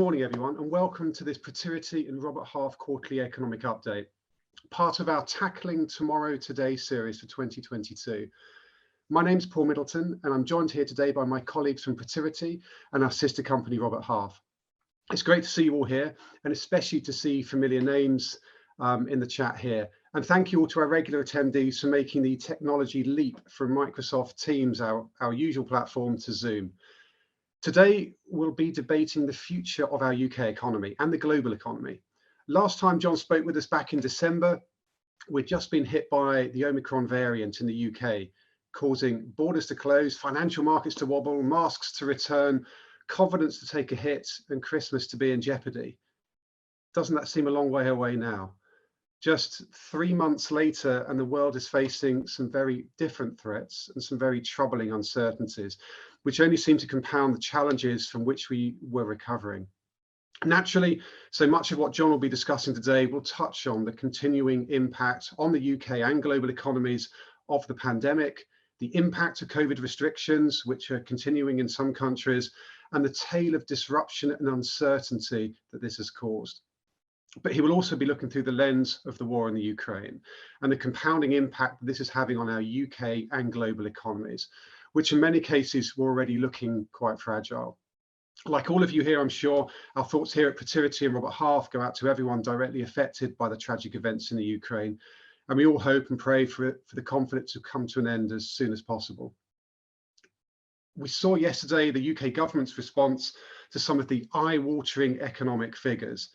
morning, everyone, and welcome to this Protivity and Robert Half Quarterly Economic Update, part of our Tackling Tomorrow Today series for 2022. My name's Paul Middleton, and I'm joined here today by my colleagues from Protivity and our sister company, Robert Half. It's great to see you all here, and especially to see familiar names in the chat here. And thank you all to our regular attendees for making the technology leap from Microsoft Teams, our usual platform, to Zoom. Today, we'll be debating the future of our UK economy and the global economy. Last time John spoke with us back in December, we'd just been hit by the Omicron variant in the UK, causing borders to close, financial markets to wobble, masks to return, confidence to take a hit, and Christmas to be in jeopardy. Doesn't that seem a long way away now? Just 3 months later, and the world is facing some very different threats and some very troubling uncertainties, which only seem to compound the challenges from which we were recovering. Naturally, so much of what John will be discussing today will touch on the continuing impact on the UK and global economies of the pandemic, the impact of COVID restrictions, which are continuing in some countries, and the tale of disruption and uncertainty that this has caused. But he will also be looking through the lens of the war in the Ukraine and the compounding impact that this is having on our UK and global economies, which in many cases were already looking quite fragile. Like all of you here, I'm sure, our thoughts here at Protivity and Robert Half go out to everyone directly affected by the tragic events in the Ukraine. And we all hope and pray for the conflict to come to an end as soon as possible. We saw yesterday the UK government's response to some of the eye-watering economic figures.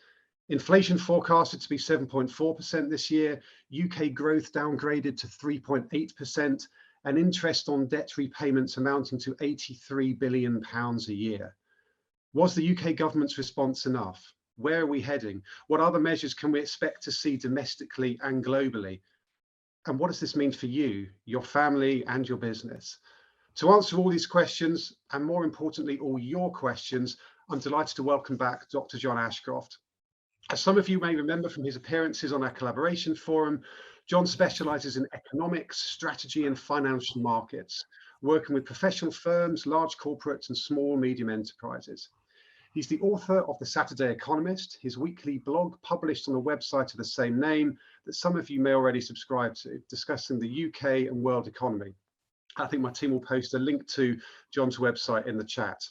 Inflation forecasted to be 7.4% this year, UK growth downgraded to 3.8%, and interest on debt repayments amounting to £83 billion a year. Was the UK government's response enough? Where are we heading? What other measures can we expect to see domestically and globally? And what does this mean for you, your family, and your business? To answer all these questions, and more importantly, all your questions, I'm delighted to welcome back Dr. John Ashcroft. As some of you may remember from his appearances on our collaboration forum, John specialises in economics, strategy and financial markets, working with professional firms, large corporates and small medium enterprises. He's the author of The Saturday Economist, his weekly blog published on a website of the same name that some of you may already subscribe to, discussing the UK and world economy. I think my team will post a link to John's website in the chat.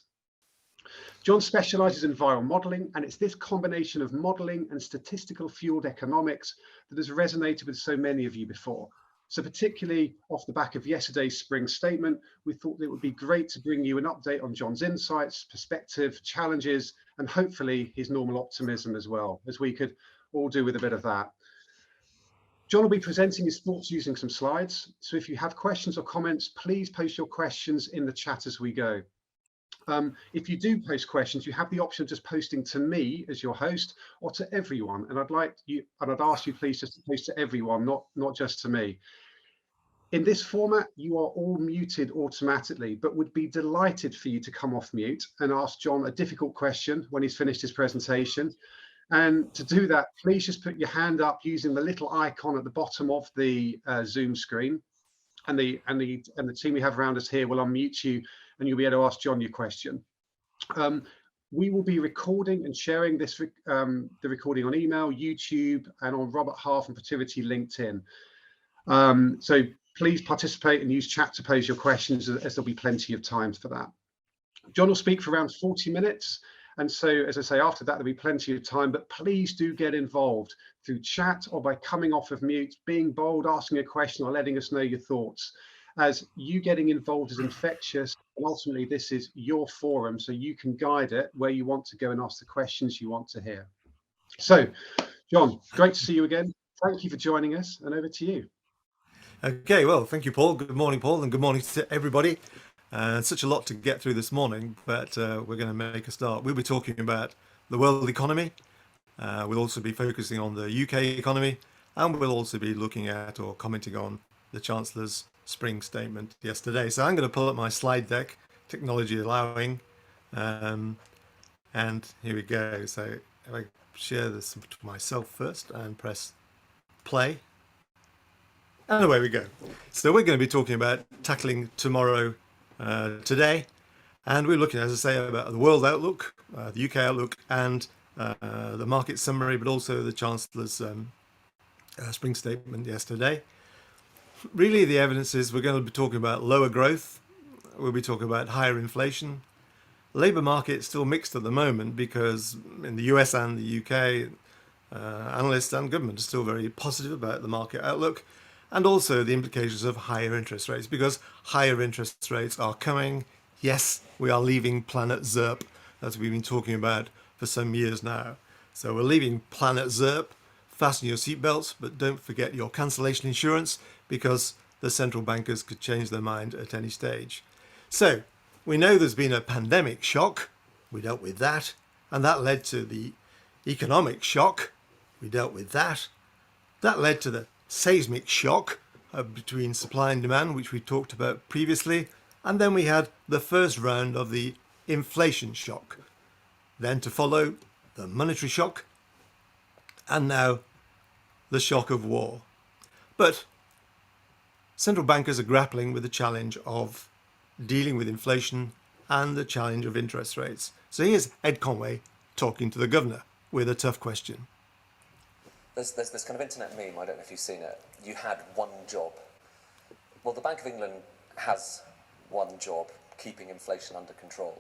John specialises in viral modelling, and it's this combination of modelling and statistical fueled economics that has resonated with so many of you before. So particularly off the back of yesterday's spring statement, we thought that it would be great to bring you an update on John's insights, perspective, challenges, and hopefully his normal optimism as well, as we could all do with a bit of that. John will be presenting his thoughts using some slides. So if you have questions or comments, please post your questions in the chat as we go. If you do post questions, you have the option of just posting to me as your host or to everyone. And I'd ask you please just to post to everyone, not just to me. In this format, you are all muted automatically, but would be delighted for you to come off mute and ask John a difficult question when he's finished his presentation. And to do that, please just put your hand up using the little icon at the bottom of the Zoom screen. And the team we have around us here will unmute you and you'll be able to ask John your question. We will be recording and sharing this the recording on email, YouTube, and on Robert Half and Protivity LinkedIn. So please participate and use chat to pose your questions, as there'll be plenty of time for that. John will speak for around 40 minutes. And so, as I say, after that, there'll be plenty of time, but please do get involved through chat or by coming off of mute, being bold, asking a question or letting us know your thoughts. As you getting involved is infectious, and ultimately this is your forum, so you can guide it where you want to go and ask the questions you want to hear. So, John, great to see you again. Thank you for joining us, and over to you. Okay, well, thank you, Paul. Good morning, Paul, and good morning to everybody. Such a lot to get through this morning, but we're going to make a start. We'll be talking about the world economy. We'll also be focusing on the UK economy, and we'll also be looking at or commenting on the Chancellor's spring statement yesterday. So I'm going to pull up my slide deck, technology allowing, and here we go. So if I share this to myself first and press play, and away we go. So we're going to be talking about tackling tomorrow today, And we're looking, as I say, about the world outlook, the UK outlook, and the market summary, but also the Chancellor's spring statement yesterday. Really, the evidence is we're going to be talking about lower growth. We'll be talking about higher inflation. Labour market still mixed at the moment because in the US and the UK, analysts and government are still very positive about the market outlook, and also the implications of higher interest rates, because higher interest rates are coming. Yes, we are leaving planet ZERP, as we've been talking about for some years now. So we're leaving planet ZERP. Fasten your seatbelts, but don't forget your cancellation insurance, because the central bankers could change their mind at any stage. So we know there's been a pandemic shock. We dealt with that. And that led to the economic shock. We dealt with that. That led to the seismic shock between supply and demand, which we talked about previously. And then we had the first round of the inflation shock. Then to follow, the monetary shock. And now the shock of war. But central bankers are grappling with the challenge of dealing with inflation and the challenge of interest rates. So here's Ed Conway talking to the governor with a tough question. There's this kind of internet meme, I don't know if you've seen it. You had one job. Well, the Bank of England has one job, keeping inflation under control.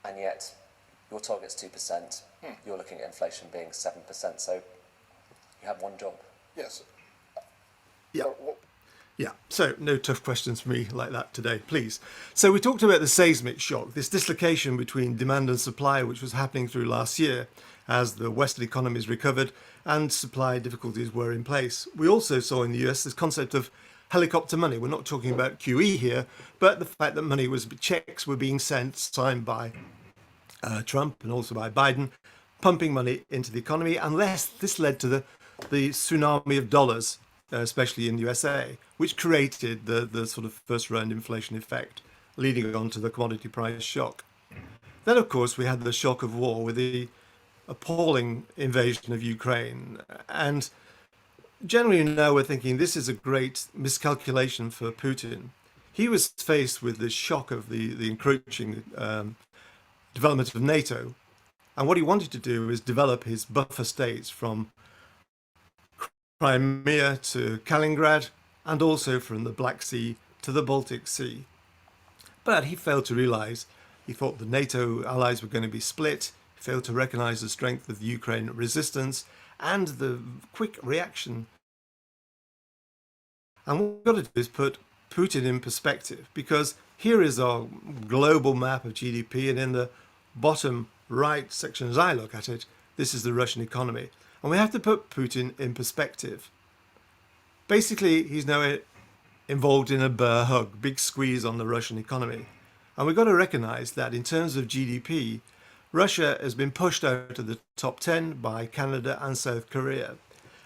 And yet, your target's 2%. You're looking at inflation being 7%. So you have one job. Yes. Yeah. Yeah, so no tough questions for me like that today, please. So we talked about the seismic shock, this dislocation between demand and supply, which was happening through last year as the Western economies recovered and supply difficulties were in place. We also saw in the US this concept of helicopter money. We're not talking about QE here, but the fact that checks were being sent, signed by Trump and also by Biden, pumping money into the economy, unless this led to the tsunami of dollars, especially in the USA, which created the sort of first round inflation effect, leading on to the commodity price shock. Then, of course, we had the shock of war with the appalling invasion of Ukraine. And generally now we're thinking this is a great miscalculation for Putin. He was faced with the shock of the encroaching development of NATO. And what he wanted to do is develop his buffer states from Crimea to Kaliningrad, and also from the Black Sea to the Baltic Sea. But he failed to realize, he thought the NATO allies were going to be split, he failed to recognize the strength of the Ukraine resistance and the quick reaction. And what we've got to do is put Putin in perspective, because here is our global map of GDP, and in the bottom right section, as I look at it, this is the Russian economy. And we have to put Putin in perspective. Basically, he's now involved in a bear hug, big squeeze on the Russian economy. And we've got to recognize that in terms of GDP, Russia has been pushed out of the top 10 by Canada and South Korea.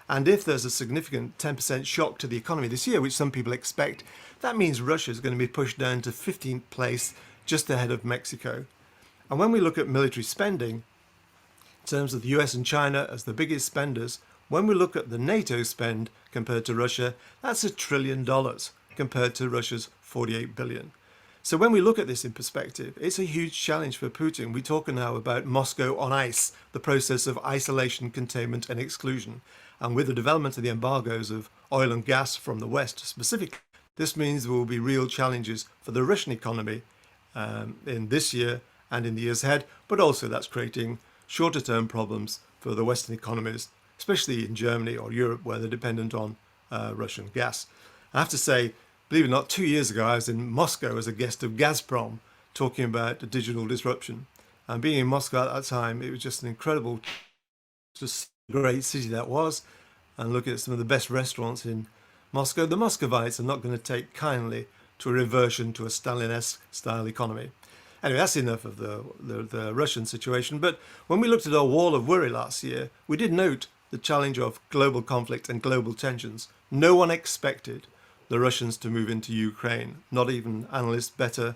And if there's a significant 10% shock to the economy this year, which some people expect, that means Russia is going to be pushed down to 15th place, just ahead of Mexico. And when we look at military spending, in terms of the US and China as the biggest spenders, when we look at the NATO spend compared to Russia, that's $1 trillion compared to Russia's 48 billion. So when we look at this in perspective, it's a huge challenge for Putin. We're talking now about Moscow on ice, the process of isolation, containment and exclusion. And with the development of the embargoes of oil and gas from the West specifically, this means there will be real challenges for the Russian economy in this year and in the years ahead, but also that's creating shorter term problems for the Western economies, especially in Germany or Europe, where they're dependent on Russian gas. I have to say, believe it or not, 2 years ago, I was in Moscow as a guest of Gazprom, talking about the digital disruption. And being in Moscow at that time, it was just an incredible, just great city that was. And looking at some of the best restaurants in Moscow, the Muscovites are not going to take kindly to a reversion to a Stalin-esque style economy. Anyway, that's enough of the Russian situation. But when we looked at our wall of worry last year, we did note the challenge of global conflict and global tensions. No one expected the Russians to move into Ukraine. Not even analysts better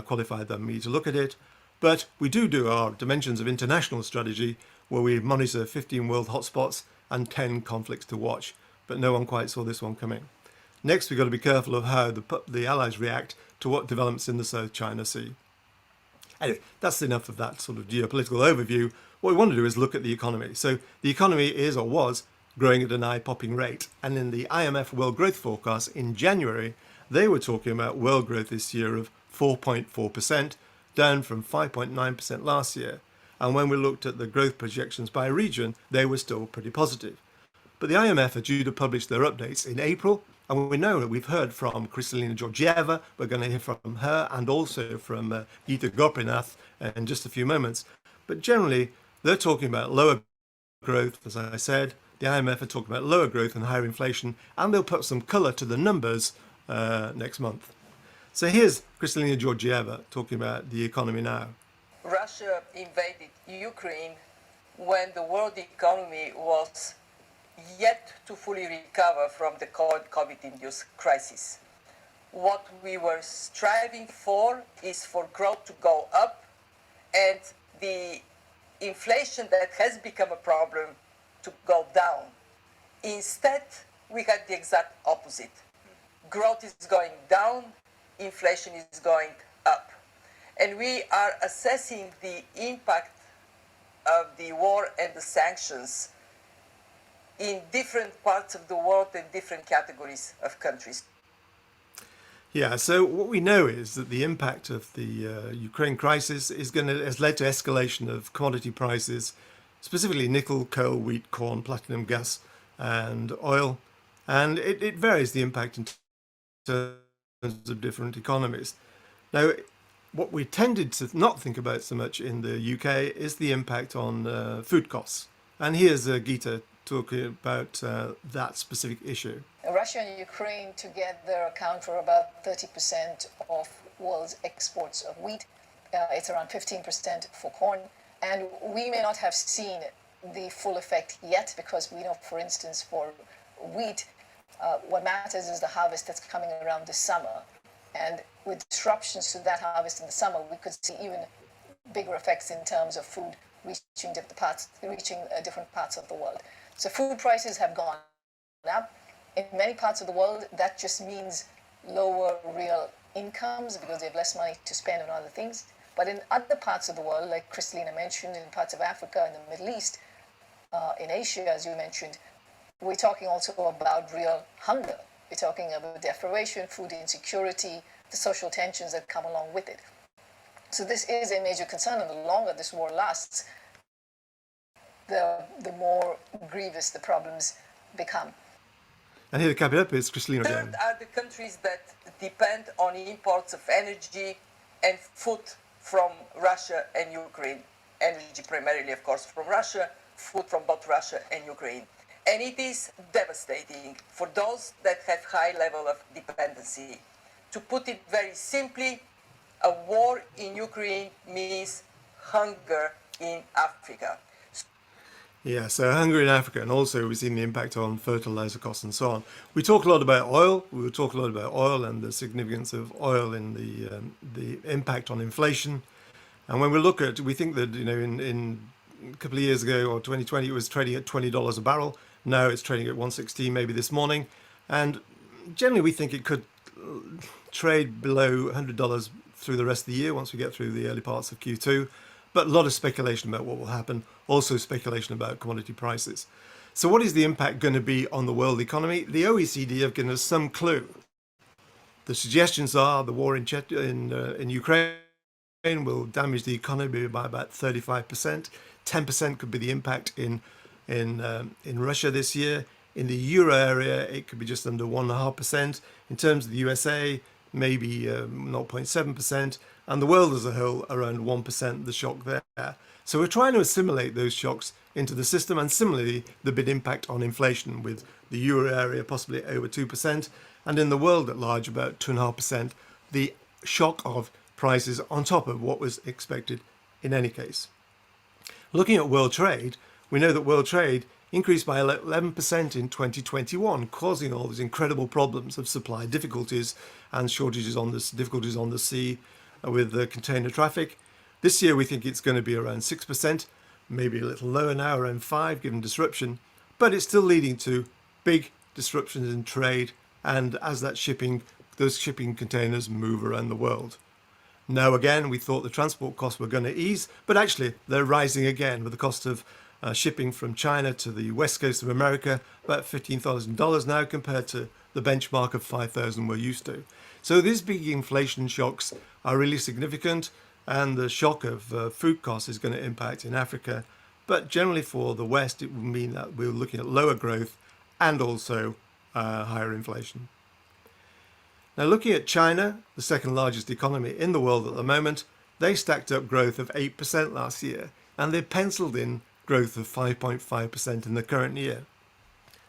qualified than me to look at it. But we do our dimensions of international strategy, where we monitor 15 world hotspots and 10 conflicts to watch. But no one quite saw this one coming. Next, we've got to be careful of how the Allies react to what develops in the South China Sea. Anyway, that's enough of that sort of geopolitical overview. What we want to do is look at the economy. So the economy is or was growing at an eye-popping rate. And in the IMF World Growth Forecast in January, they were talking about world growth this year of 4.4%, down from 5.9% last year. And when we looked at the growth projections by region, they were still pretty positive. But the IMF are due to publish their updates in April, and we know that we've heard from Kristalina Georgieva, we're going to hear from her, and also from Gita Gopinath in just a few moments. But generally, they're talking about lower growth, as I said. The IMF are talking about lower growth and higher inflation, and they'll put some colour to the numbers next month. So here's Kristalina Georgieva talking about the economy now. Russia invaded Ukraine when the world economy was yet to fully recover from the COVID-induced crisis. What we were striving for is for growth to go up and the inflation that has become a problem to go down. Instead, we had the exact opposite. Growth is going down, inflation is going up. And we are assessing the impact of the war and the sanctions in different parts of the world and different categories of countries. Yeah, so what we know is that the impact of the Ukraine crisis has led to escalation of commodity prices, specifically nickel, coal, wheat, corn, platinum, gas, and oil. And it varies the impact in terms of different economies. Now, what we tended to not think about so much in the UK is the impact on food costs. And here's Gita talking about that specific issue. Russia and Ukraine together account for about 30% of world's exports of wheat. It's around 15% for corn. And we may not have seen the full effect yet because we know, for instance, for wheat, what matters is the harvest that's coming around this summer. And with disruptions to that harvest in the summer, we could see even bigger effects in terms of food reaching different parts of the world. So food prices have gone up. In many parts of the world, that just means lower real incomes because they have less money to spend on other things. But in other parts of the world, like Kristalina mentioned, in parts of Africa and the Middle East, in Asia, as you mentioned, we're talking also about real hunger. We're talking about deprivation, food insecurity, the social tensions that come along with it. So this is a major concern, and the longer this war lasts, the more grievous the problems become. And here to cap it up is Kristalina again. Third are the countries that depend on imports of energy and food from Russia and Ukraine. Energy primarily, of course, from Russia, food from both Russia and Ukraine. And it is devastating for those that have high level of dependency. To put it very simply, a war in Ukraine means hunger in Africa. Yeah, so hunger in Africa, and also we've seen the impact on fertilizer costs and so on. We talk a lot about oil. We will talk a lot about oil and the significance of oil in the impact on inflation. And when we look at, we think that in a couple of years ago or 2020, it was trading at $20 a barrel. Now it's trading at 116, maybe this morning. And generally, we think it could trade below $100 through the rest of the year once we get through the early parts of Q2. But a lot of speculation about what will happen, also speculation about commodity prices. So what is the impact going to be on the world economy? The OECD have given us some clue. The suggestions are the war in Ukraine will damage the economy by about 35%. 10% could be the impact in Russia this year. In the euro area, it could be just under 1.5%. In terms of the USA, maybe 0.7%. And the world as a whole, around 1%, the shock there. So we're trying to assimilate those shocks into the system, and similarly, the big impact on inflation with the euro area possibly over 2%, and in the world at large about 2.5%, the shock of prices on top of what was expected in any case. Looking at world trade, we know that world trade increased by 11% in 2021, causing all these incredible problems of supply difficulties and difficulties on the sea with the container traffic. This year we think it's going to be around 6%, maybe a little lower now, around 5% given disruption, but it's still leading to big disruptions in trade and as those shipping containers move around the world. Now, again, we thought the transport costs were going to ease, but actually they're rising again with the cost of shipping from China to the west coast of America, about $15,000 now compared to the benchmark of $5,000 we're used to. So these big inflation shocks are really significant, and the shock of food costs is going to impact in Africa. But generally for the West, it will mean that we're looking at lower growth and also higher inflation. Now, looking at China, the second largest economy in the world at the moment, they stacked up growth of 8% last year, and they penciled in growth of 5.5% in the current year.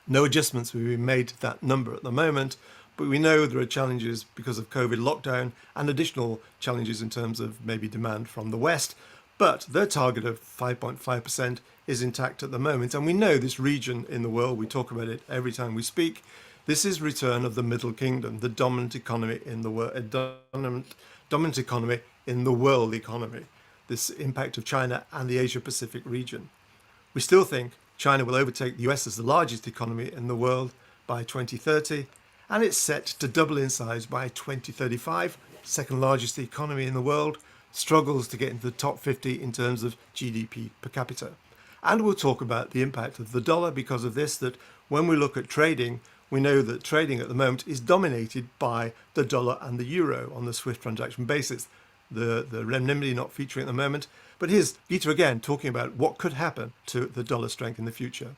No adjustments have been made to that number at the moment, but we know there are challenges because of COVID lockdown and additional challenges in terms of maybe demand from the West. But their target of 5.5% is intact at the moment. And we know this region in the world, we talk about it every time we speak, this is return of the Middle Kingdom, the dominant economy in the world, dominant economy in the world economy, this impact of China and the Asia Pacific region. We still think China will overtake the US as the largest economy in the world by 2030, and it's set to double in size by 2035. Second largest economy in the world, struggles to get into the top 50 in terms of GDP per capita. And we'll talk about the impact of the dollar because of this, that when we look at trading, we know that trading at the moment is dominated by the dollar and the euro on the SWIFT transaction basis. The renminbi not featuring at the moment. But here's Gita again talking about what could happen to the dollar strength in the future.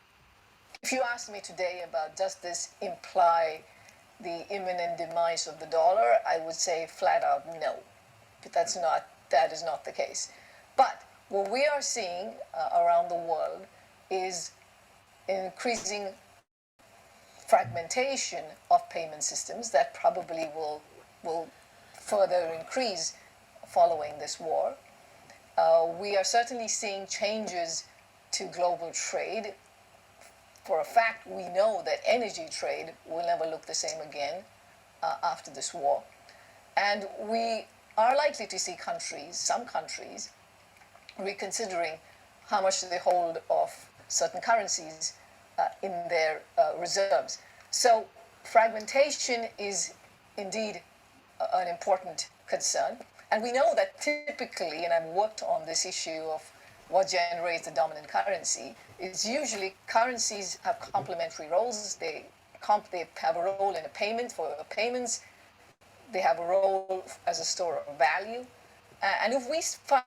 If you asked me today about does this imply the imminent demise of the dollar, I would say flat out no. But that is not the case. But what we are seeing around the world is increasing fragmentation of payment systems that probably will further increase following this war. We are certainly seeing changes to global trade. For a fact, we know that energy trade will never look the same again after this war. And we are likely to see some countries, reconsidering how much they hold of certain currencies in their reserves. So fragmentation is indeed an important concern. And we know that typically, and I've worked on this issue of what generates the dominant currency, is usually currencies have complementary roles. They have a role in a payment for payments. They have a role as a store of value. And if we find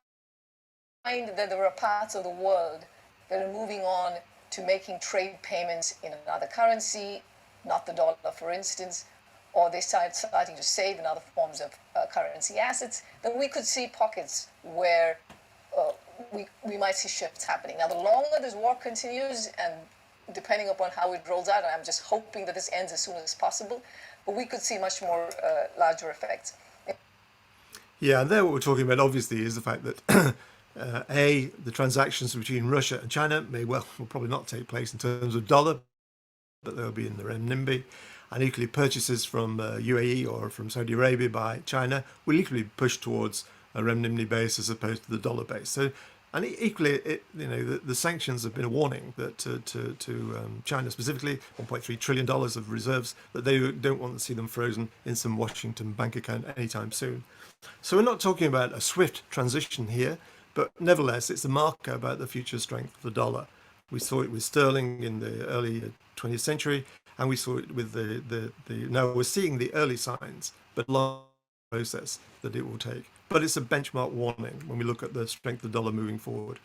that there are parts of the world that are moving on to making trade payments in another currency, not the dollar, for instance, or they starting to save in other forms of currency assets, then we could see pockets where we might see shifts happening. Now, the longer this war continues, and depending upon how it rolls out, and I'm just hoping that this ends as soon as possible, but we could see much more larger effects. Yeah, and there what we're talking about obviously is the fact that the transactions between Russia and China will probably not take place in terms of dollar, but they'll be in the renminbi. And equally, purchases from UAE or from Saudi Arabia by China will equally push towards a renminbi base as opposed to the dollar base. So, and equally, the sanctions have been a warning that to China specifically, $1.3 trillion of reserves, that they don't want to see them frozen in some Washington bank account anytime soon. So we're not talking about a swift transition here, but nevertheless, it's a marker about the future strength of the dollar. We saw it with sterling in the early 20th century, and we saw it with now we're seeing the early signs, but long process that it will take. But it's a benchmark warning when we look at the strength of the dollar moving forward.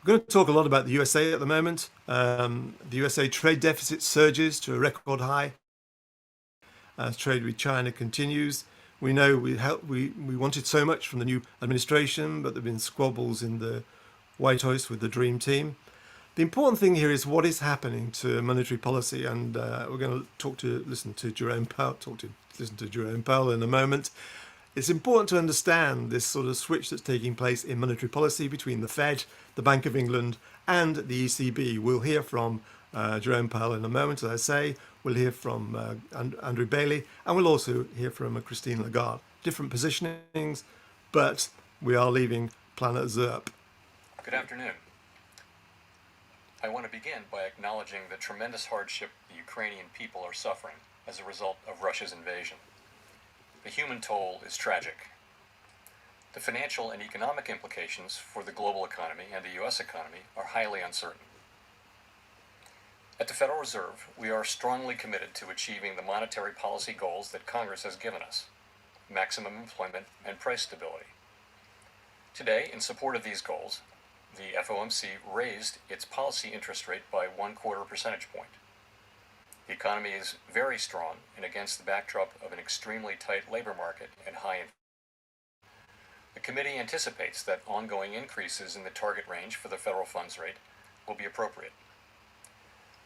We're going to talk a lot about the USA at the moment. The USA trade deficit surges to a record high as trade with China continues. We know we wanted so much from the new administration, but there have been squabbles in the White House with the Dream Team. The important thing here is what is happening to monetary policy, and we're going to listen to Jerome Powell in a moment. It's important to understand this sort of switch that's taking place in monetary policy between the Fed, the Bank of England, and the ECB. We'll hear from Jerome Powell in a moment, as I say. We'll hear from Andrew Bailey, and we'll also hear from Christine Lagarde. Different positionings, but we are leaving planet ZERP. Good afternoon. I want to begin by acknowledging the tremendous hardship the Ukrainian people are suffering as a result of Russia's invasion. The human toll is tragic. The financial and economic implications for the global economy and the U.S. economy are highly uncertain. At the Federal Reserve, we are strongly committed to achieving the monetary policy goals that Congress has given us: maximum employment and price stability. Today, in support of these goals, the FOMC raised its policy interest rate by 1/4 percentage point. The economy is very strong, and against the backdrop of an extremely tight labor market and high inflation, the committee anticipates that ongoing increases in the target range for the federal funds rate will be appropriate.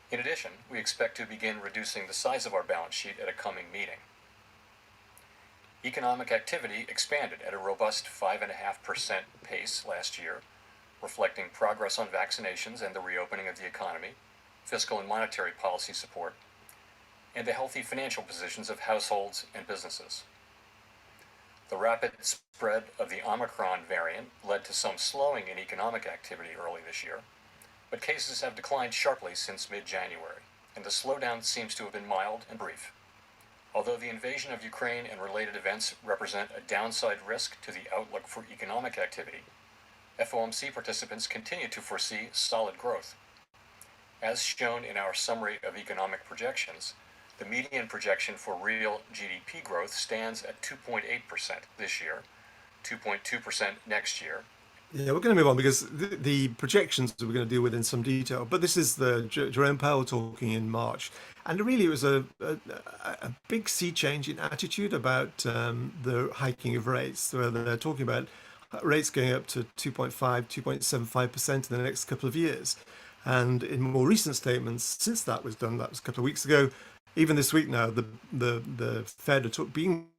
In addition, we expect to begin reducing the size of our balance sheet at a coming meeting. Economic activity expanded at a robust 5.5% pace last year, reflecting progress on vaccinations and the reopening of the economy, fiscal and monetary policy support, and the healthy financial positions of households and businesses. The rapid spread of the Omicron variant led to some slowing in economic activity early this year, but cases have declined sharply since mid-January, and the slowdown seems to have been mild and brief. Although the invasion of Ukraine and related events represent a downside risk to the outlook for economic activity, FOMC participants continue to foresee solid growth. As shown in our summary of economic projections, the median projection for real GDP growth stands at 2.8% this year, 2.2% next year. Yeah, we're going to move on because the projections we're going to deal with in some detail. But this is the Jerome Powell talking in March, and really it was a big sea change in attitude about the hiking of rates. Where they're talking about rates going up to 2.5, 2.75% in the next couple of years. And in more recent statements, since that was done, that was a couple of weeks ago, even this week now, the Fed are being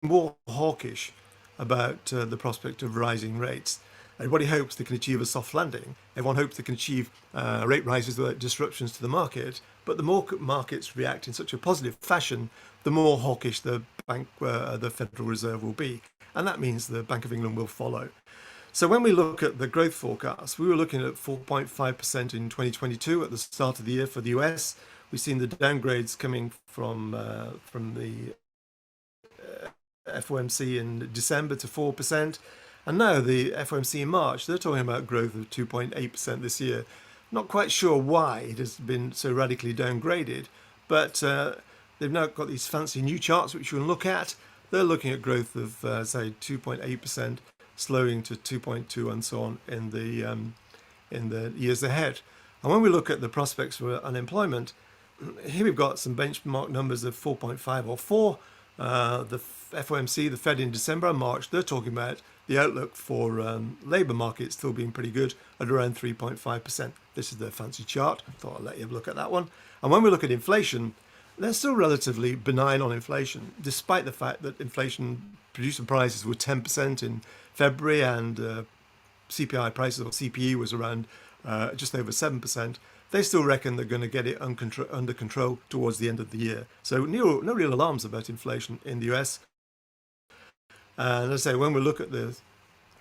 more hawkish about the prospect of rising rates. Everybody hopes they can achieve a soft landing. Everyone hopes they can achieve rate rises without disruptions to the market. But the more markets react in such a positive fashion, the more hawkish the Federal Reserve will be. And that means the Bank of England will follow. So when we look at the growth forecast, we were looking at 4.5% in 2022 at the start of the year for the US. We've seen the downgrades coming from the FOMC in December to 4%. And now the FOMC in March, they're talking about growth of 2.8% this year. Not quite sure why it has been so radically downgraded, but they've now got these fancy new charts which you can look at. They're looking at growth of, say, 2.8%, slowing to 2.2 and so on in the years ahead. And when we look at the prospects for unemployment, here we've got some benchmark numbers of 4.5 or 4. The FOMC, the Fed in December and March, they're talking about the outlook for labour market still being pretty good at around 3.5%. This is their fancy chart. I thought I'd let you have a look at that one. And when we look at inflation, they're still relatively benign on inflation, despite the fact that inflation producer prices were 10% in February and CPI prices, or CPE, was around just over 7%. They still reckon they're going to get it under control towards the end of the year. So no real alarms about inflation in the US. And as I say, when we look at the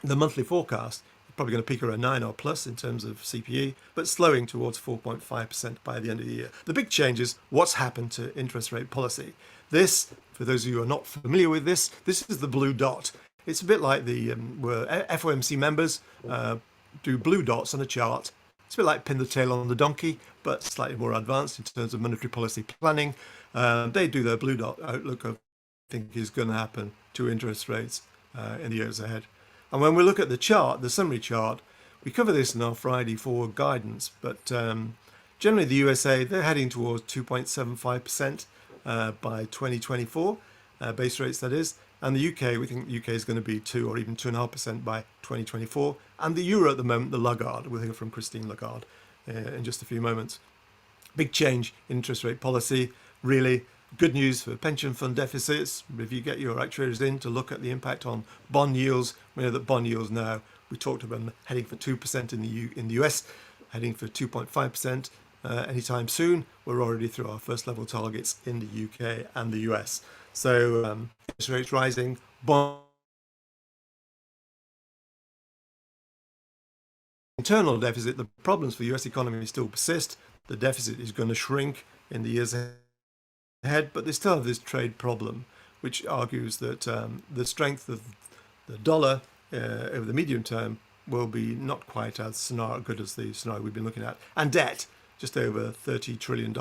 monthly forecast, it's probably going to peak around 9 or plus in terms of CPE, but slowing towards 4.5% by the end of the year. The big change is what's happened to interest rate policy. This, for those of you who are not familiar with this is the blue dot. It's a bit like the where FOMC members do blue dots on a chart. It's a bit like pin the tail on the donkey, but slightly more advanced in terms of monetary policy planning. They do their blue dot outlook of I think is going to happen to interest rates in the years ahead. And when we look at the chart, the summary chart, we cover this in our Friday forward guidance, but generally the USA, they're heading towards 2.75% by 2024, base rates that is. And the UK, we think the UK is going to be 2 or even 2.5% by 2024. And the euro at the moment, the Lagarde, we'll hear from Christine Lagarde in just a few moments. Big change in interest rate policy, really. Good news for pension fund deficits. If you get your actuaries in to look at the impact on bond yields, we know that bond yields now, we talked about them heading for 2% in the US, heading for 2.5% anytime soon. We're already through our first level targets in the UK and the US. So interest rates rising, bond internal deficit, the problems for the US economy still persist. The deficit is going to shrink in the years ahead, but they still have this trade problem, which argues that the strength of the dollar over the medium term will be not quite as good as the scenario we've been looking at. And debt, just over $30 trillion.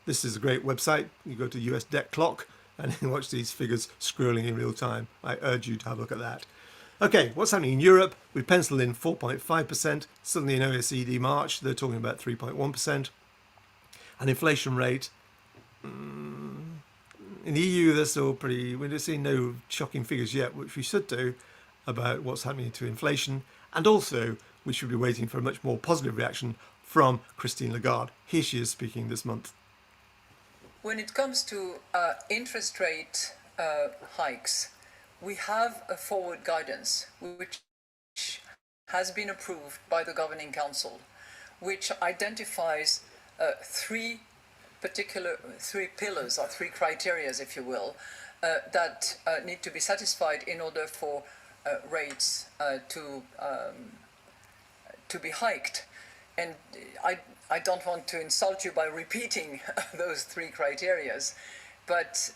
This is a great website. You go to US Debt Clock and you watch these figures scrolling in real time. I urge you to have a look at that. Okay, what's happening in Europe? We penciled in 4.5%. Suddenly in OECD March, they're talking about 3.1%. An inflation rate, in the EU, they're still we're seeing no shocking figures yet, which we should do about what's happening to inflation. And also, we should be waiting for a much more positive reaction from Christine Lagarde. Here she is speaking this month. When it comes to interest rate hikes, we have a forward guidance which has been approved by the Governing Council, which identifies three pillars or three criteria, if you will, that need to be satisfied in order for rates to be hiked. And I don't want to insult you by repeating those three criterias, but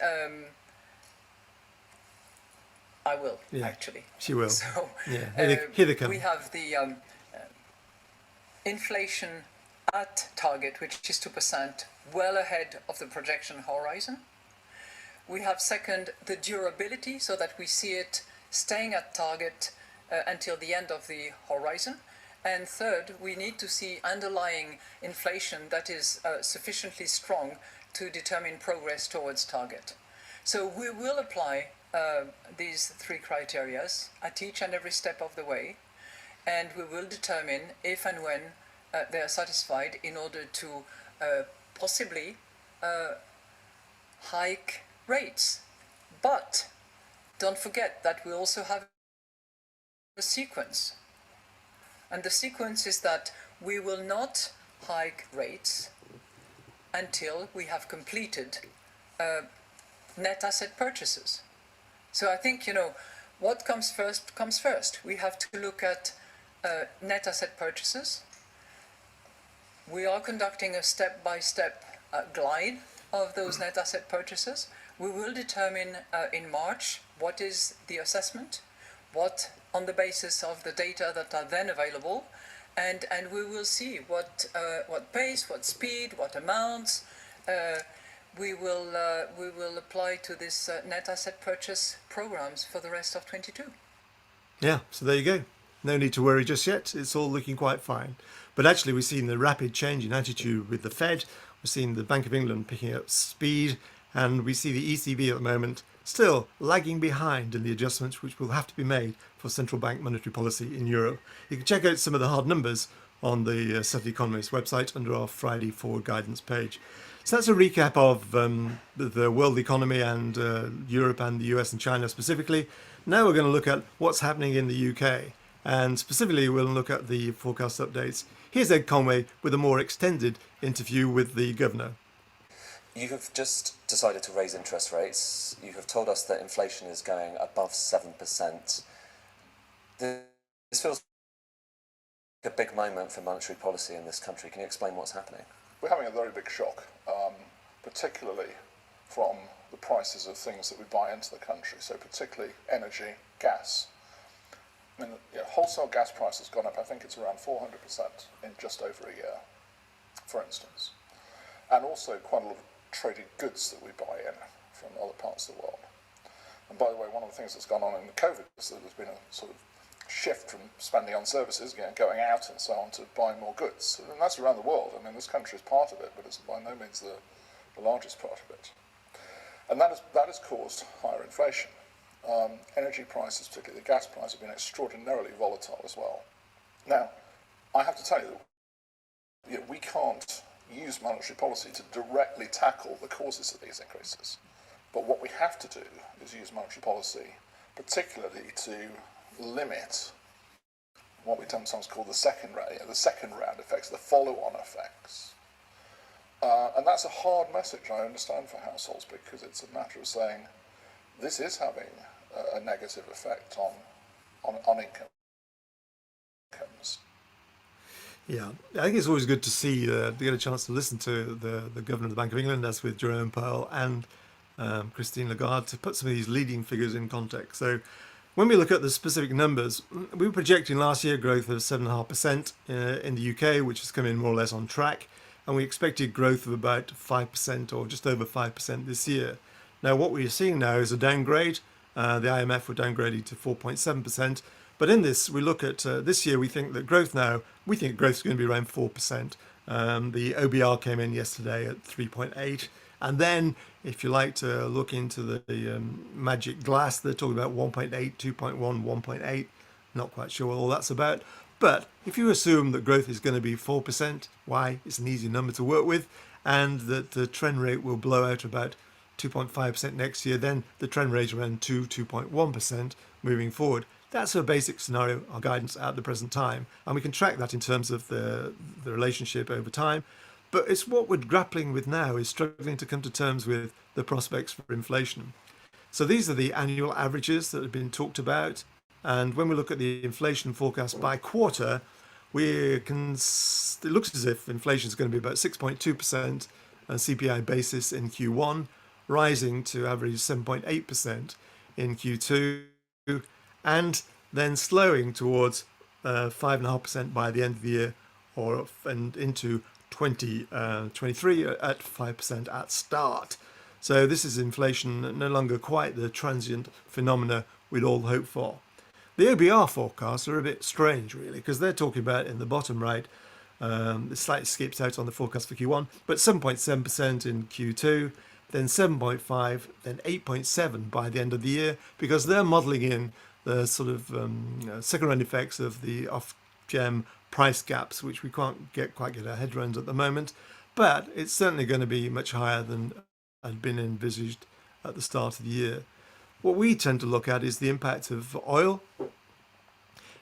I will, actually. She will. So, here they come. We have the inflation at target, which is 2%, well ahead of the projection horizon. We have second, the durability, so that we see it staying at target until the end of the horizon. And third, we need to see underlying inflation that is sufficiently strong to determine progress towards target. So we will apply these three criteria at each and every step of the way, and we will determine if and when they are satisfied in order to possibly hike rates. But don't forget that we also have a sequence. And the sequence is that we will not hike rates until we have completed net asset purchases. So I think, what comes first comes first. We have to look at net asset purchases. We are conducting a step-by-step glide of those net asset purchases. We will determine in March what is the assessment, what on the basis of the data that are then available, and we will see what pace, what speed, what amounts we will apply to this net asset purchase programs for the rest of 22. Yeah, so there you go. No need to worry just yet. It's all looking quite fine. But actually, we've seen the rapid change in attitude with the Fed. We've seen the Bank of England picking up speed, and we see the ECB at the moment still lagging behind in the adjustments which will have to be made for central bank monetary policy in Europe. You can check out some of the hard numbers on the Set Economist website under our Friday forward guidance page. So that's a recap of the world economy and Europe and the US and China specifically. Now we're going to look at what's happening in the UK, and specifically we'll look at the forecast updates. Here's Ed Conway with a more extended interview with the governor. You have just decided to raise interest rates. You have told us that inflation is going above 7%. This feels like a big moment for monetary policy in this country. Can you explain what's happening? We're having a very big shock, particularly from the prices of things that we buy into the country, so particularly energy, gas. I mean, wholesale gas price has gone up, I think it's around 400% in just over a year, for instance. And also quite a lot of traded goods that we buy in from other parts of the world. And by the way, one of the things that's gone on in the COVID is that there's been a sort of shift from spending on services, going out and so on, to buying more goods. And that's around the world. I mean, this country is part of it, but it's by no means the largest part of it. And that has caused higher inflation. Energy prices, particularly the gas price, have been extraordinarily volatile as well. Now, I have to tell you, we can't use monetary policy to directly tackle the causes of these increases. But what we have to do is use monetary policy, particularly to limit what we sometimes call the second round effects, the follow-on effects. And that's a hard message, I understand, for households, because it's a matter of saying this is having a negative effect on incomes. Yeah, I think it's always good to see, to get a chance to listen to the Governor of the Bank of England, as with Jerome Powell and Christine Lagarde, to put some of these leading figures in context. So When we look at the specific numbers, we were projecting last year growth of 7.5% in the UK, which has come in more or less on track. And we expected growth of about 5% or just over 5% this year. Now, what we're seeing now is a downgrade. The IMF were downgraded to 4.7%. But in this, we look at this year, we think growth is going to be around 4%. The OBR came in yesterday at 3.8. And then, if you like to look into the magic glass, they're talking about 1.8, 2.1, 1.8. Not quite sure what all that's about. But if you assume that growth is going to be 4%, why? It's an easy number to work with, and that the trend rate will blow out about 2.5% next year, then the trend rate around 2.1% moving forward. That's a basic scenario, our guidance at the present time, and we can track that in terms of the relationship over time. But it's what we're grappling with now is struggling to come to terms with the prospects for inflation. So these are the annual averages that have been talked about. And when we look at the inflation forecast by quarter, it looks as if inflation is going to be about 6.2% on CPI basis in Q1, rising to average 7.8% in Q2, and then slowing towards 5.5% by the end of the year, and into 2023 at 5% at start. So this is inflation no longer quite the transient phenomena we'd all hope for. The OBR forecasts are a bit strange, really, because they're talking about in the bottom right, it slightly skips out on the forecast for Q1, but 7.7% in Q2, then 7.5, then 8.7 by the end of the year, because they're modelling in the sort of second-round effects of the off-gem price gaps, which we can't quite get our head around at the moment. But it's certainly going to be much higher than had been envisaged at the start of the year. What we tend to look at is the impact of oil,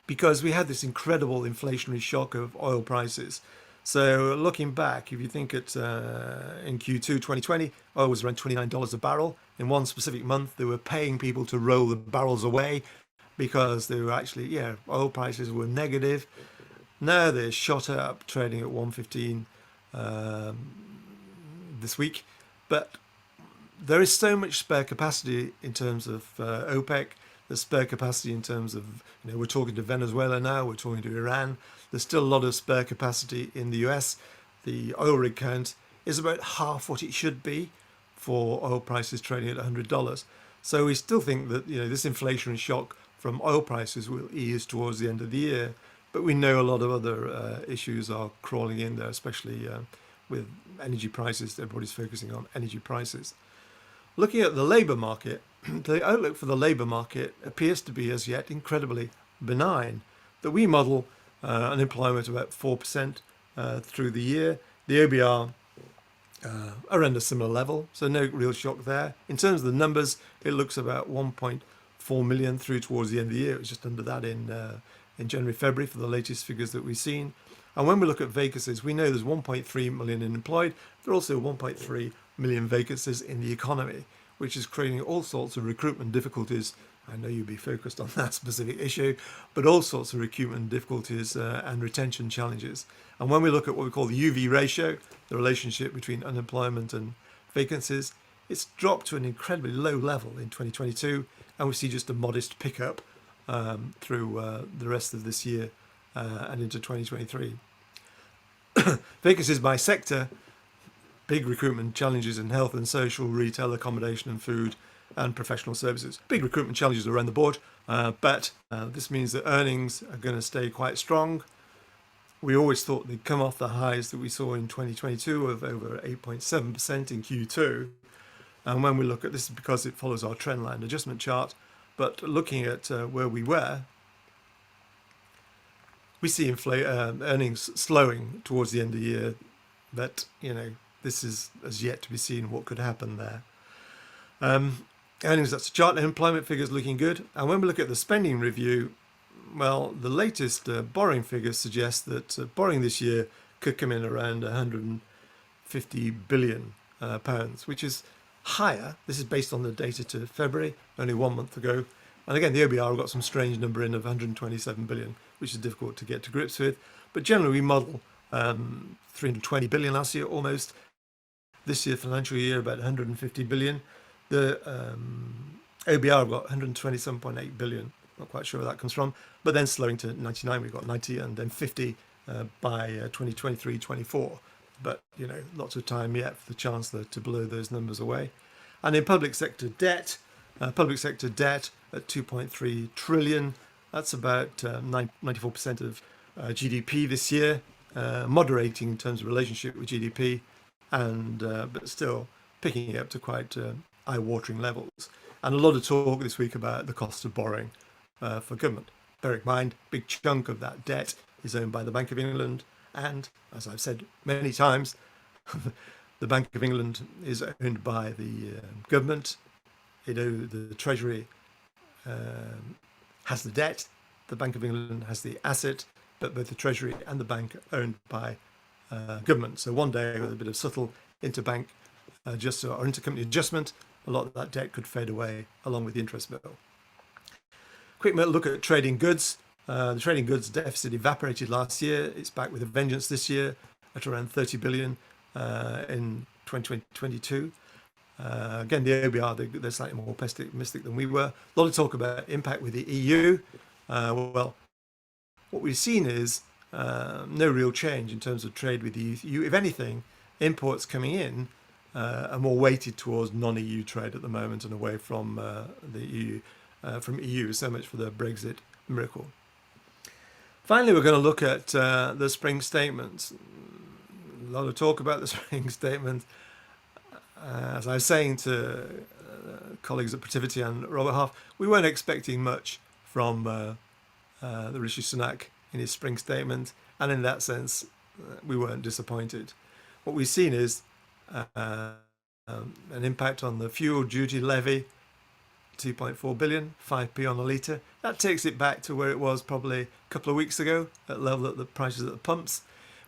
because we had this incredible inflationary shock of oil prices. So looking back, if you think at in Q2 2020, oil was around $29 a barrel. In one specific month, they were paying people to roll the barrels away because they were actually, oil prices were negative. Now they're shot up, trading at 115 this week. But there is so much spare capacity in terms of OPEC. There's spare capacity in terms of, we're talking to Venezuela now, we're talking to Iran. There's still a lot of spare capacity in the US. The oil rig count is about half what it should be for oil prices trading at $100. So we still think that, this inflationary shock from oil prices will ease towards the end of the year. But we know a lot of other issues are crawling in there, especially with energy prices. Everybody's focusing on energy prices. Looking at the labour market, the outlook for the labour market appears to be as yet incredibly benign. That we model unemployment about 4% through the year. The OBR around a similar level, so no real shock there. In terms of the numbers, it looks about 1.4 million through towards the end of the year. It was just under that in January, February for the latest figures that we've seen. And when we look at vacancies, we know there's 1.3 million unemployed. There are also 1.3 million vacancies in the economy, which is creating all sorts of recruitment difficulties. I know you'll be focused on that specific issue, but all sorts of recruitment difficulties and retention challenges. And when we look at what we call the UV ratio, the relationship between unemployment and vacancies, it's dropped to an incredibly low level in 2022, and we see just a modest pickup through the rest of this year and into 2023. Vacancies by sector, big recruitment challenges in health and social, retail, accommodation and food, and professional services. Big recruitment challenges around the board, but this means that earnings are going to stay quite strong. We always thought they'd come off the highs that we saw in 2022 of over 8.7% in Q2. And when we look at this, because it follows our trendline adjustment chart, but looking at where we were, we see earnings slowing towards the end of the year. But, this is as yet to be seen what could happen there. Earnings, that's the chart. Employment figures looking good. And when we look at the spending review, well, the latest borrowing figures suggest that borrowing this year could come in around 150 billion pounds, which is higher. This is based on the data to February, only 1 month ago. And again, the OBR got some strange number in of 127 billion, which is difficult to get to grips with. But generally, we model 320 billion last year almost. This year, financial year, about 150 billion. The OBR got 127.8 billion. Not quite sure where that comes from. But then slowing to 99, we've got 90 and then 50 by 2023-24. But, lots of time yet for the Chancellor to blow those numbers away. And in public sector debt at 2.3 trillion, that's about 94% of GDP this year, moderating in terms of relationship with GDP, and but still picking up to quite eye-watering levels. And a lot of talk this week about the cost of borrowing for government. Bear in mind, big chunk of that debt is owned by the Bank of England, and as I've said many times, the Bank of England is owned by the government. The Treasury has the debt, the Bank of England has the asset, but both the Treasury and the bank are owned by government. So one day, with a bit of subtle interbank or intercompany adjustment, a lot of that debt could fade away along with the interest bill. Quick look at trading goods. The trading goods deficit evaporated last year. It's back with a vengeance this year at around 30 billion in 2022. Again, the OBR, they're slightly more pessimistic than we were. A lot of talk about impact with the EU. Well, what we've seen is no real change in terms of trade with the EU. If anything, imports coming in are more weighted towards non-EU trade at the moment and away from the EU. From EU, so much for the Brexit miracle. Finally, we're going to look at the spring statement. A lot of talk about the spring statement. As I was saying to colleagues at Protivity and Robert Half, we weren't expecting much from the Rishi Sunak in his spring statement, and in that sense, we weren't disappointed. What we've seen is an impact on the fuel duty levy, 2.4 billion, 5p on a litre. That takes it back to where it was probably a couple of weeks ago at level at the prices at the pumps.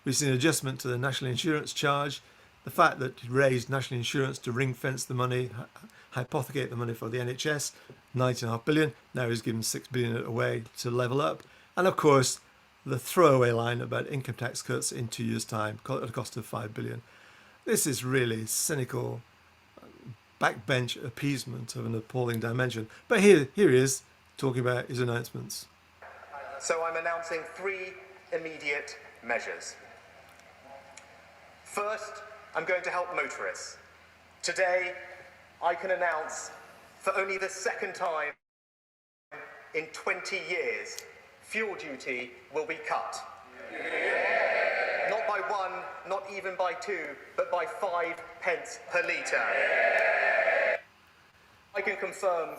We've seen an adjustment to the national insurance charge. The fact that it raised national insurance to ring fence the money, hypothecate the money for the NHS, 9.5 billion. Now he's given 6 billion away to level up. And of course, the throwaway line about income tax cuts in 2 years' time at a cost of 5 billion. This is really cynical backbench appeasement of an appalling dimension. But here he is talking about his announcements. So I'm announcing 3 immediate measures. First, I'm going to help motorists. Today, I can announce for only the second time in 20 years, fuel duty will be cut. Not by 1, not even by 2, but by 5 pence per litre. I can confirm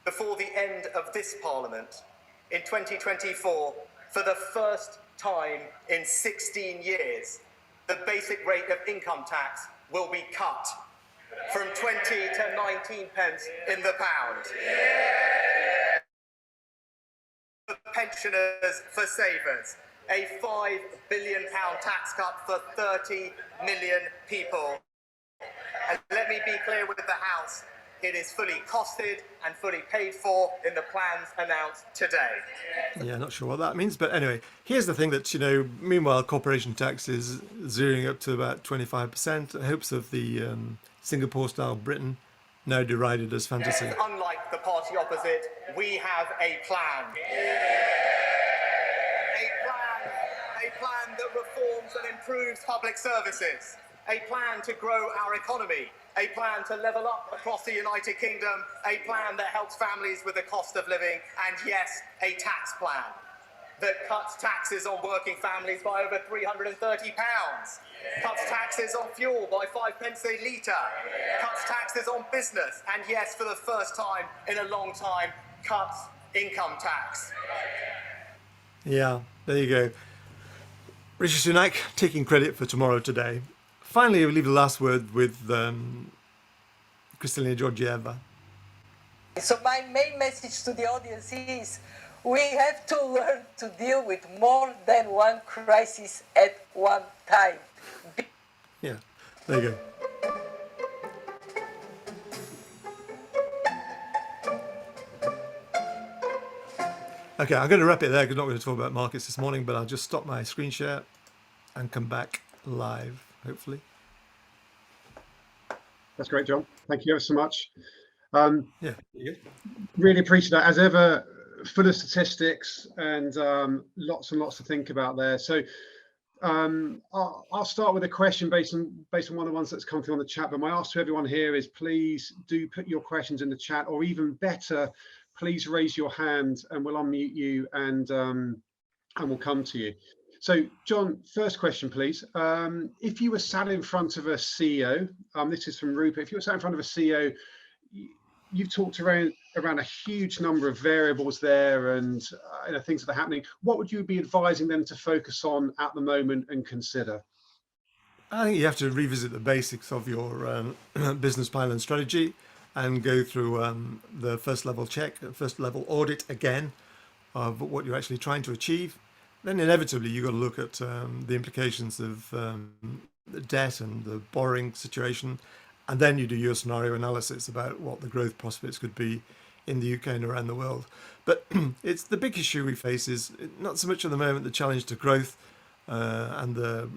before the end of this Parliament, in 2024, for the first time in 16 years, the basic rate of income tax will be cut from 20 to 19 pence in the pound. For pensioners, for savers, a £5 billion tax cut for 30 million people. And let me be clear with the House, it is fully costed and fully paid for in the plans announced today. Yeah, not sure what that means. But anyway, here's the thing that, meanwhile, corporation tax is zeroing up to about 25%. Hopes of the Singapore-style Britain, now derided as fantasy. Yes, unlike the party opposite, we have a plan. A plan that reforms and improves public services. A plan to grow our economy. A plan to level up across the United Kingdom, a plan that helps families with the cost of living, and yes, a tax plan that cuts taxes on working families by over £330, cuts taxes on fuel by 5 pence a litre, cuts taxes on business, and yes, for the first time in a long time, cuts income tax. Yeah, there you go. Rishi Sunak taking credit for tomorrow today. Finally, we'll leave the last word with Kristalina Georgieva. So my main message to the audience is we have to learn to deal with more than one crisis at one time. Yeah, there you go. Okay, I'm going to wrap it there because I'm not going to talk about markets this morning, but I'll just stop my screen share and come back live, hopefully. That's great, John. Thank you ever so much. Yeah, you really appreciate that. As ever, full of statistics and lots and lots to think about there. So I'll start with a question based on one of the ones that's come through on the chat. But my ask to everyone here is, please do put your questions in the chat, or even better, please raise your hand and we'll unmute you and we'll come to you. So John, first question, please. If you were sat in front of a CEO, this is from Rupert, if you were sat in front of a CEO, you've talked around a huge number of variables there and things that are happening. What would you be advising them to focus on at the moment and consider? I think you have to revisit the basics of your business plan and strategy and go through the first level check, first level audit again of what you're actually trying to achieve. Then inevitably you've got to look at the implications of the debt and the borrowing situation. And then you do your scenario analysis about what the growth prospects could be in the UK and around the world. But it's the big issue we face is not so much at the moment the challenge to growth and the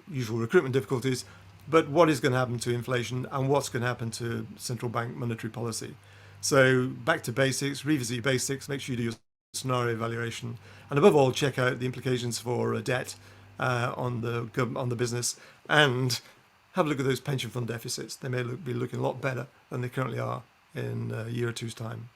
usual recruitment difficulties, but what is going to happen to inflation and what's going to happen to central bank monetary policy. So back to basics, revisit your basics, make sure you do your scenario evaluation, and above all, check out the implications for debt on the business, and have a look at those pension fund deficits. They may be looking a lot better than they currently are in a year or two's time.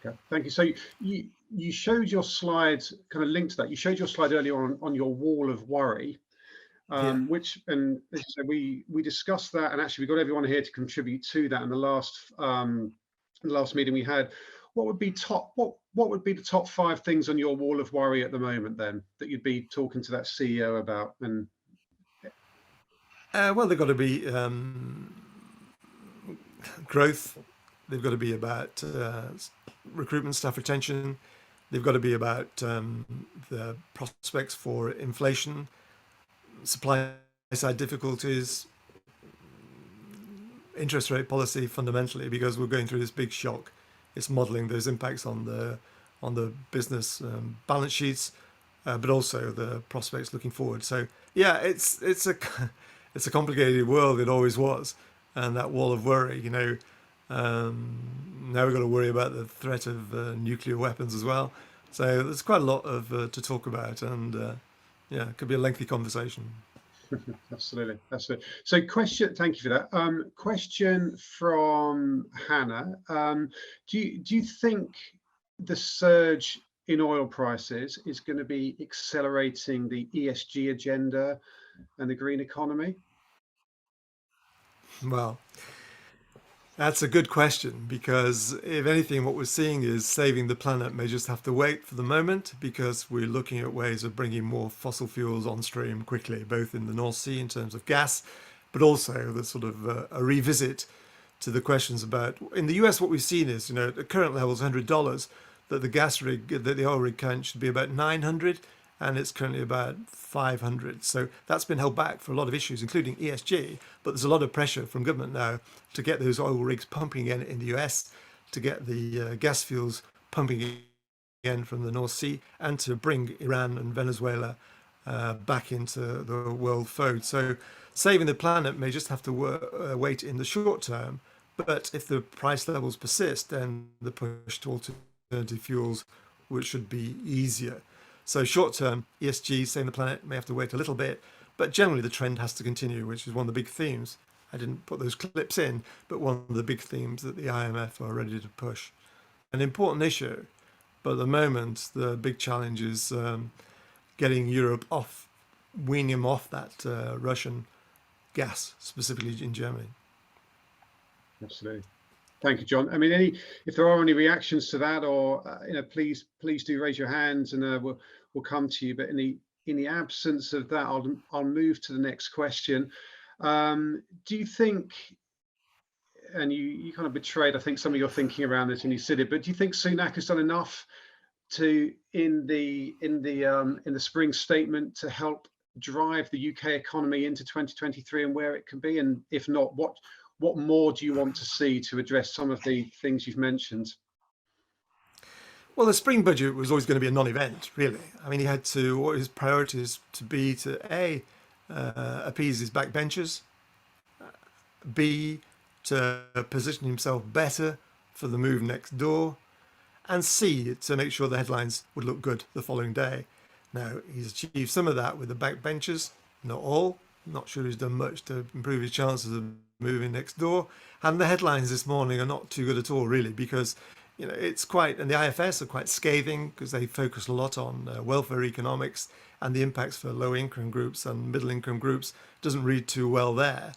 Okay, thank you. So you showed your slide, kind of linked to that. You showed your slide earlier on your wall of worry, which, and as you said, we discussed that, and actually we got everyone here to contribute to that in the last meeting we had. What would be the top 5 things on your wall of worry at the moment then that you'd be talking to that CEO about? And well, they've got to be growth. They've got to be about recruitment, staff retention. They've got to be about the prospects for inflation, supply side difficulties, interest rate policy fundamentally, because we're going through this big shock. It's modelling those impacts on the business balance sheets, but also the prospects looking forward. So yeah, it's a complicated world. It always was, and that wall of worry. Now we've got to worry about the threat of nuclear weapons as well. So there's quite a lot of to talk about, and yeah, it could be a lengthy conversation. Absolutely. So thank you for that. Question from Hannah. Do you think the surge in oil prices is going to be accelerating the ESG agenda and the green economy? Well, that's a good question, because if anything, what we're seeing is saving the planet may just have to wait for the moment, because we're looking at ways of bringing more fossil fuels on stream quickly, both in the North Sea in terms of gas, but also the sort of a revisit to the questions about, in the US, what we've seen is, at current levels, $100, that the oil rig count should be about 900, and it's currently about 500. So that's been held back for a lot of issues, including ESG, but there's a lot of pressure from government now to get those oil rigs pumping again in the US, to get the gas fuels pumping again from the North Sea, and to bring Iran and Venezuela back into the world fold. So saving the planet may just have to wait in the short term, but if the price levels persist, then the push to alternative fuels should be easier. So short term, ESG, saving the planet, may have to wait a little bit, but generally the trend has to continue, which is one of the big themes. I didn't put those clips in, but one of the big themes that the IMF are ready to push. An important issue, but at the moment, the big challenge is getting Europe weaning them off that Russian gas, specifically in Germany. Absolutely. Thank you, John. I mean, if there are any reactions to that, or please do raise your hands, and we'll come to you. But in the absence of that, I'll move to the next question. Do you think, and you kind of betrayed, I think, some of your thinking around this when you said it, but do you think Sunak has done enough in the spring statement to help drive the UK economy into 2023 and where it can be? And if not, what more do you want to see to address some of the things you've mentioned? Well, the spring budget was always going to be a non-event, really. I mean, he had to, what his priorities to be to appease his backbenchers, B, to position himself better for the move next door, and C, to make sure the headlines would look good the following day. Now, he's achieved some of that with the backbenchers, not all. Not sure he's done much to improve his chances of moving next door. And the headlines this morning are not too good at all, really, because it's quite, and the IFS are quite scathing because they focus a lot on welfare economics, and the impacts for low income groups and middle income groups doesn't read too well there.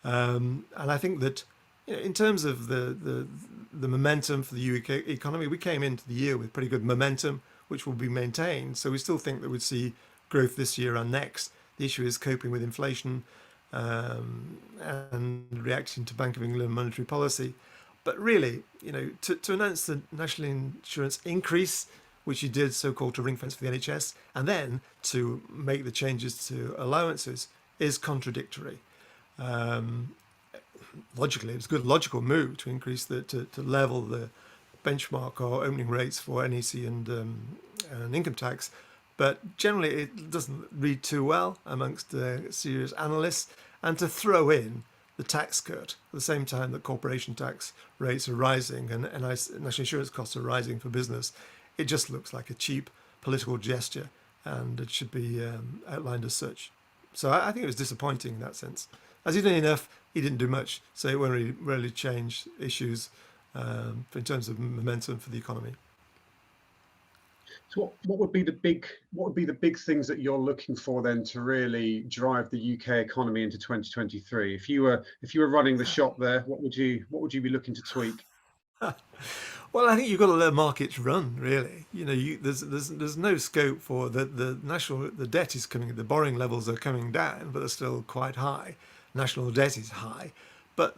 And I think that in terms of the momentum for the UK economy, we came into the year with pretty good momentum, which will be maintained. So we still think that we'd see growth this year and next. The issue is coping with inflation and reacting to Bank of England monetary policy. But really, to announce the national insurance increase, which you did so-called to ring fence for the NHS, and then to make the changes to allowances is contradictory. Logically, it's a good logical move to increase to level the benchmark or opening rates for NEC and income tax, but generally it doesn't read too well amongst serious analysts. And to throw in the tax cut at the same time that corporation tax rates are rising and national insurance costs are rising for business, it just looks like a cheap political gesture, and it should be outlined as such. So I think it was disappointing in that sense. As he did enough, he didn't do much, so it won't really change issues in terms of momentum for the economy. So what would be the big things that you're looking for then to really drive the UK economy into 2023? If you were running the shop there, what would you be looking to tweak? Well, I think you've got to let markets run, really. There's no scope for the debt is coming, the borrowing levels are coming down, but they're still quite high. National debt is high, but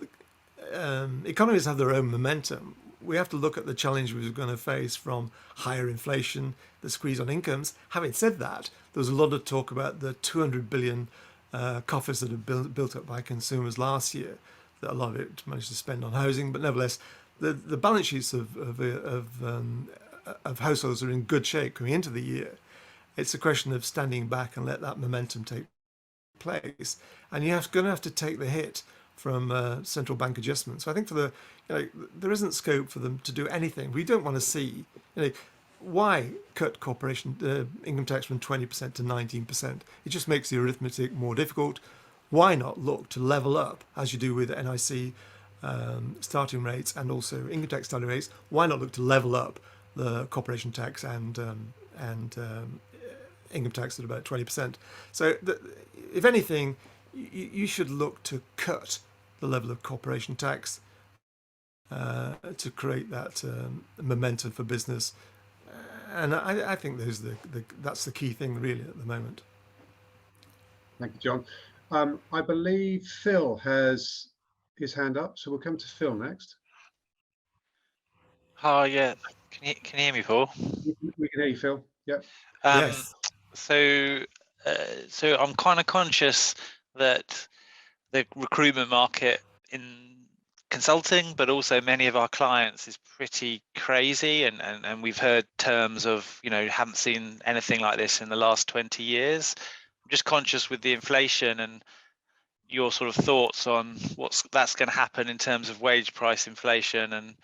economies have their own momentum. We have to look at the challenge we're going to face from higher inflation, the squeeze on incomes. Having said that, there was a lot of talk about the 200 billion coffers that have built up by consumers last year. That a lot of it managed to spend on housing, but nevertheless, the balance sheets of households are in good shape coming into the year. It's a question of standing back and let that momentum take place, and you're going to have to take the hit from central bank adjustments. So I think there isn't scope for them to do anything. We don't want to see, why cut corporation income tax from 20% to 19%? It just makes the arithmetic more difficult. Why not look to level up, as you do with NIC starting rates and also income tax starting rates? Why not look to level up the corporation tax and income tax at about 20%? So if anything, you should look to cut the level of corporation tax to create that momentum for business. And I think that's the key thing really at the moment. Thank you, John. I believe Phil has his hand up, so we'll come to Phil next. Hi, yeah. Can you hear me, Paul? We can hear you, Phil. Yep. Yes. So I'm kind of conscious that the recruitment market in consulting, but also many of our clients, is pretty crazy, and we've heard terms of haven't seen anything like this in the last 20 years. I'm just conscious with the inflation and your sort of thoughts on that's going to happen in terms of wage price inflation and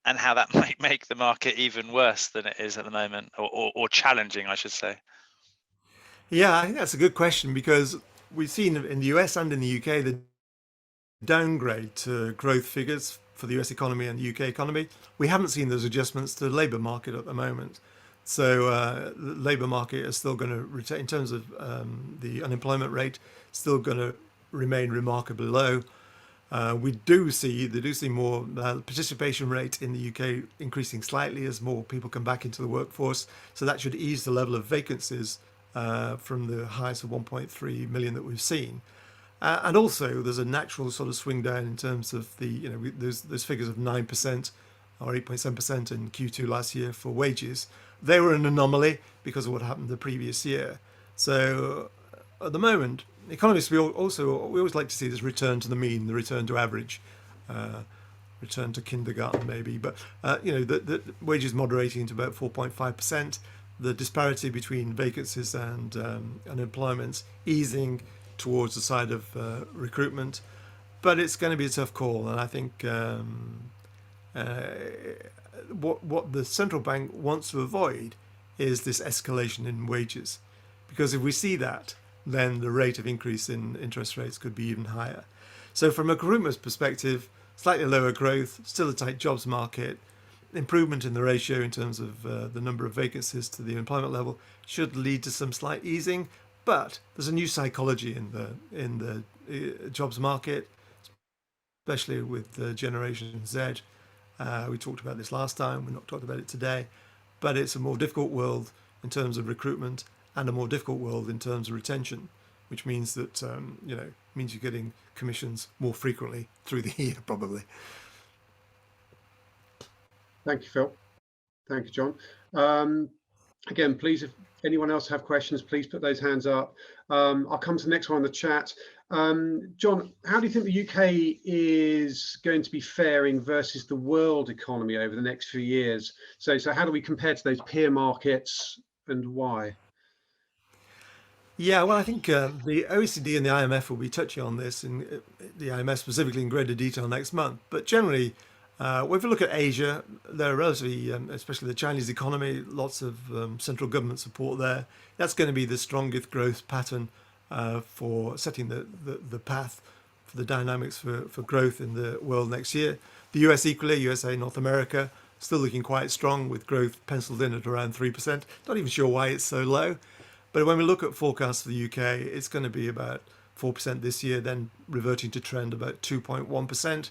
how that might make the market even worse than it is at the moment, or challenging, I should say. Yeah, I think that's a good question, because we've seen in the US and in the UK the downgrade to growth figures for the US economy and the UK economy. We haven't seen those adjustments to the labour market at the moment. So the labour market is still going to retain, in terms of the unemployment rate, still going to remain remarkably low. They do see more participation rate in the UK increasing slightly as more people come back into the workforce. So that should ease the level of vacancies from the highs of 1.3 million that we've seen. And also there's a natural sort of swing down in terms of those figures of 9% or 8.7% in Q2 last year for wages. They were an anomaly because of what happened the previous year. So at the moment, economists, we always like to see this return to the mean, the return to average, return to kindergarten maybe. But the wages moderating to about 4.5%, the disparity between vacancies and unemployment easing towards the side of recruitment. But it's going to be a tough call, and I think what the central bank wants to avoid is this escalation in wages, because if we see that, then the rate of increase in interest rates could be even higher. So from a recruitment's perspective, slightly lower growth, still a tight jobs market, improvement in the ratio in terms of the number of vacancies to the employment level should lead to some slight easing. But there's a new psychology in the jobs market, especially with the Generation Z. We talked about this last time. We're not talking about it today, but it's a more difficult world in terms of recruitment and a more difficult world in terms of retention, which means that means you're getting commissions more frequently through the year, probably. Thank you, Phil. Thank you, John. Again, please, if anyone else have questions, please put those hands up. I'll come to the next one on the chat. John, how do you think the UK is going to be faring versus the world economy over the next few years? So how do we compare to those peer markets, and why? Yeah, well, I think the OECD and the IMF will be touching on this, and the IMF specifically in greater detail next month. But generally, if we look at Asia, they're relatively, especially the Chinese economy, lots of central government support there. That's going to be the strongest growth pattern for setting the path for the dynamics for growth in the world next year. The US equally, USA, North America, still looking quite strong with growth penciled in at around 3%. Not even sure why it's so low. But when we look at forecasts for the UK, it's going to be about 4% this year, then reverting to trend about 2.1%.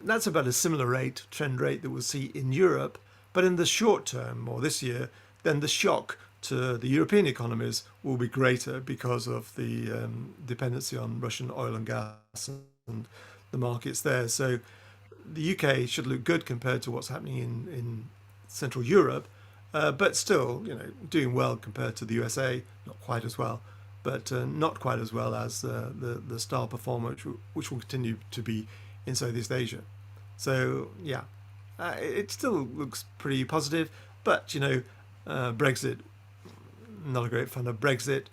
That's about a similar trend rate that we'll see in Europe. But in the short term, or this year, then the shock to the European economies will be greater because of the dependency on Russian oil and gas and the markets there. So the UK should look good compared to what's happening in Central Europe. But still, doing well compared to the USA, not quite as well, but not quite as well as the star performer, which will continue to be in Southeast Asia. So yeah, it still looks pretty positive. But Brexit, not a great fan of Brexit,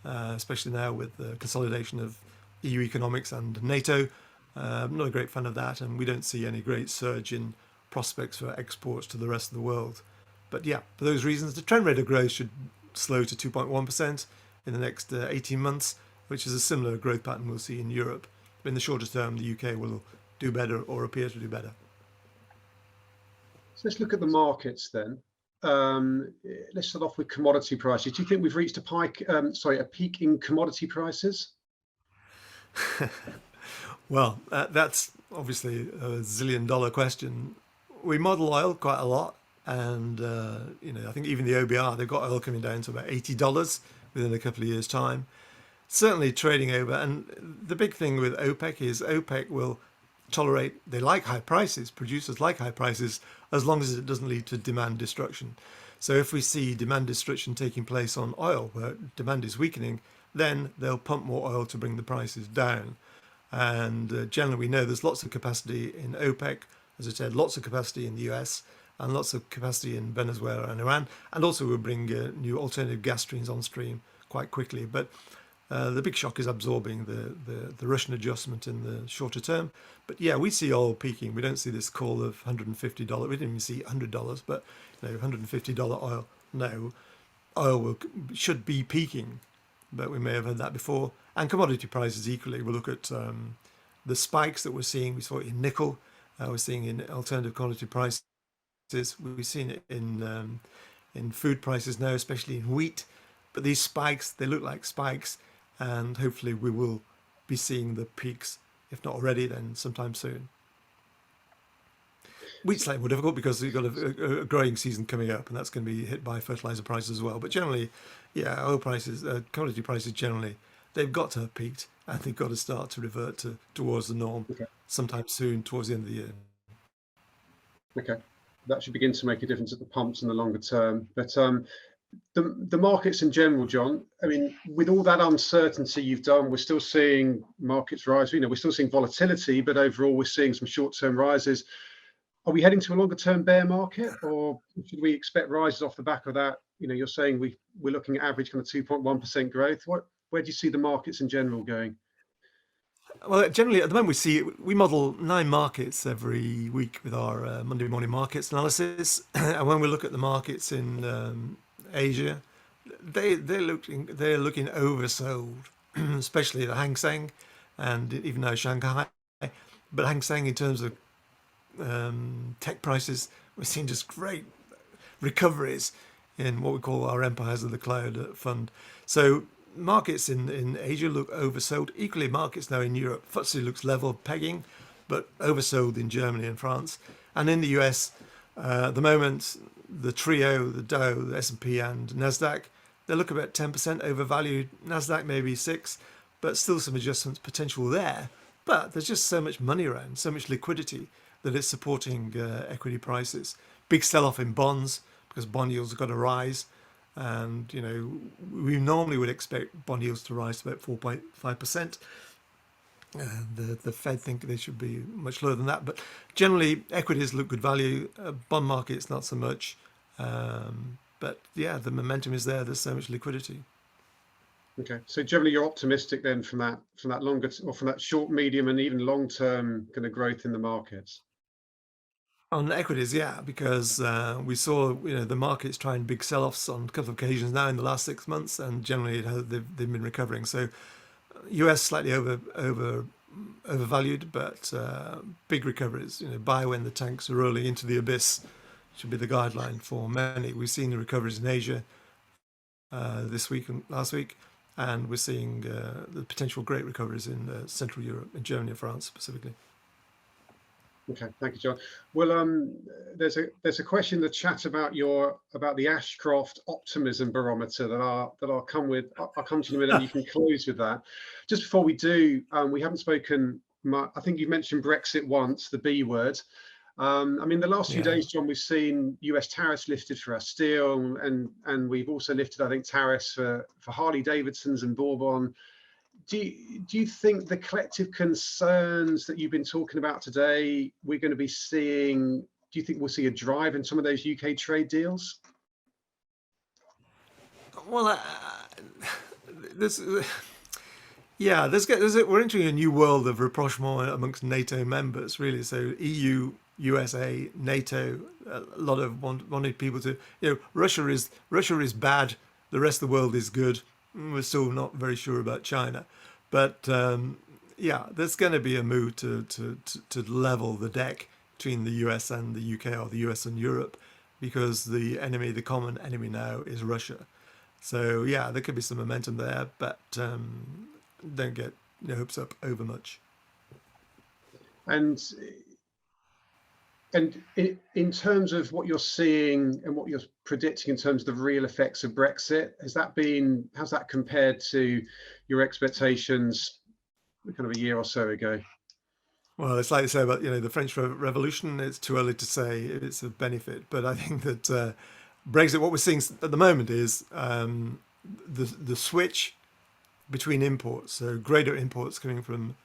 especially now with the consolidation of EU economics and NATO. Not a great fan of that, and we don't see any great surge in prospects for exports to the rest of the world. But yeah, for those reasons, the trend rate of growth should slow to 2.1% in the next 18 months, which is a similar growth pattern we'll see in Europe. But in the shorter term, the UK will do better or appear to do better. So let's look at the markets then. Let's start off with commodity prices. Do you think we've reached a peak in commodity prices? Well, that's obviously a zillion-dollar question. We model oil quite a lot. And, I think even the OBR, they've got oil coming down to about $80 within a couple of years' time. Certainly trading over. And the big thing with OPEC is OPEC will tolerate, they like high prices, producers like high prices, as long as it doesn't lead to demand destruction. So if we see demand destruction taking place on oil, where demand is weakening, then they'll pump more oil to bring the prices down. And generally, we know there's lots of capacity in OPEC, as I said, lots of capacity in the US, and lots of capacity in Venezuela and Iran, and also we'll bring new alternative gas streams on stream quite quickly. But the big shock is absorbing the Russian adjustment in the shorter term. But yeah, we see oil peaking. We don't see this call of $150. We didn't even see $100, but $150 oil. No, oil should be peaking, but we may have heard that before. And commodity prices equally. We'll look at the spikes that we're seeing. We saw it in nickel. We're seeing in alternative commodity prices. We've seen it in food prices now, especially in wheat. But these spikes, they look like spikes, and hopefully we will be seeing the peaks, if not already, then sometime soon. Wheat's slightly more difficult because we've got a growing season coming up, and that's going to be hit by fertilizer prices as well. But generally, yeah, oil prices, commodity prices generally, they've got to have peaked, and they've got to start to revert towards the norm sometime soon, towards the end of the year. Okay. That should begin to make a difference at the pumps in the longer term. But the markets in general, John, I mean, with all that uncertainty you've done, we're still seeing markets rise. We're still seeing volatility, but overall we're seeing some short-term rises. Are we heading to a longer-term bear market, or should we expect rises off the back of that? You're saying we're looking at average kind of 2.1% growth. Where do you see the markets in general going? Well, generally at the moment we model 9 markets every week with our Monday morning markets analysis, and when we look at the markets in Asia, they're looking oversold, especially the Hang Seng, and even though Shanghai, but Hang Seng in terms of tech prices, we're seeing just great recoveries in what we call our Empires of the Cloud fund. So markets in Asia look oversold. Equally, markets now in Europe, FTSE looks level pegging, but oversold in Germany and France. And in the US, at the moment, the trio, the Dow, the S&P and NASDAQ, they look about 10% overvalued. NASDAQ maybe 6, but still some adjustments potential there. But there's just so much money around, so much liquidity that it's supporting equity prices. Big sell-off in bonds because bond yields have got to rise. And, you know, we normally would expect bond yields to rise to about 4.5%. The Fed think they should be much lower than that. But generally, equities look good value. Bond markets, not so much. But, yeah, the momentum is there. There's so much liquidity. Okay, so generally you're optimistic then from that longer or from that short, medium, and even long-term kind of growth in the markets. On equities, yeah, because we saw the markets trying big sell-offs on a couple of occasions now in the last 6 months, and generally they've been recovering. So US slightly overvalued, but big recoveries. Buy when the tanks are rolling into the abyss should be the guideline for many. We've seen the recoveries in Asia this week and last week, and we're seeing the potential great recoveries in Central Europe, in Germany and France specifically. Okay, thank you, John. Well, there's a question in the chat about the Ashcroft Optimism Barometer that I'll come to you in a minute, and you can close with that. Just before we do, we haven't spoken. I think you mentioned Brexit once, the B word. I mean, the last few days, John, we've seen US tariffs lifted for our steel, and we've also lifted, I think, tariffs for Harley Davidsons and Bourbon. Do you think the collective concerns that you've been talking about today, we're going to be seeing? Do you think we'll see a drive in some of those UK trade deals? Well, we're entering a new world of rapprochement amongst NATO members, really. So EU, USA, NATO, a lot of wanted people to, Russia is bad, the rest of the world is good. We're still not very sure about China, but there's going to be a move to level the deck between the US and the UK, or the US and Europe, because the common enemy now is Russia. So yeah, there could be some momentum there, but don't get your hopes up over much. And in terms of what you're seeing and what you're predicting in terms of the real effects of Brexit, how's that compared to your expectations kind of a year or so ago? Well, it's like you say about the French Revolution. It's too early to say if it's a benefit, but I think that Brexit, what we're seeing at the moment is the switch between imports, so greater imports coming from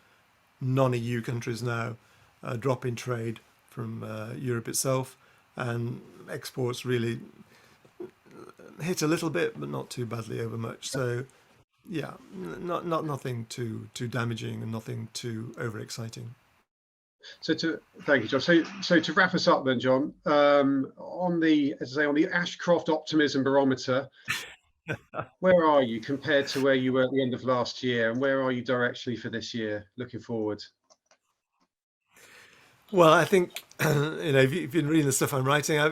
non-EU countries now, a drop in trade from Europe itself, and exports really hit a little bit, but not too badly over much. So yeah, nothing too damaging and nothing too overexciting. Thank you, John. So to wrap us up then, John, on the Ashcroft Optimism Barometer, where are you compared to where you were at the end of last year, and where are you directionally for this year, looking forward? Well, I think if you've been reading the stuff I'm writing, I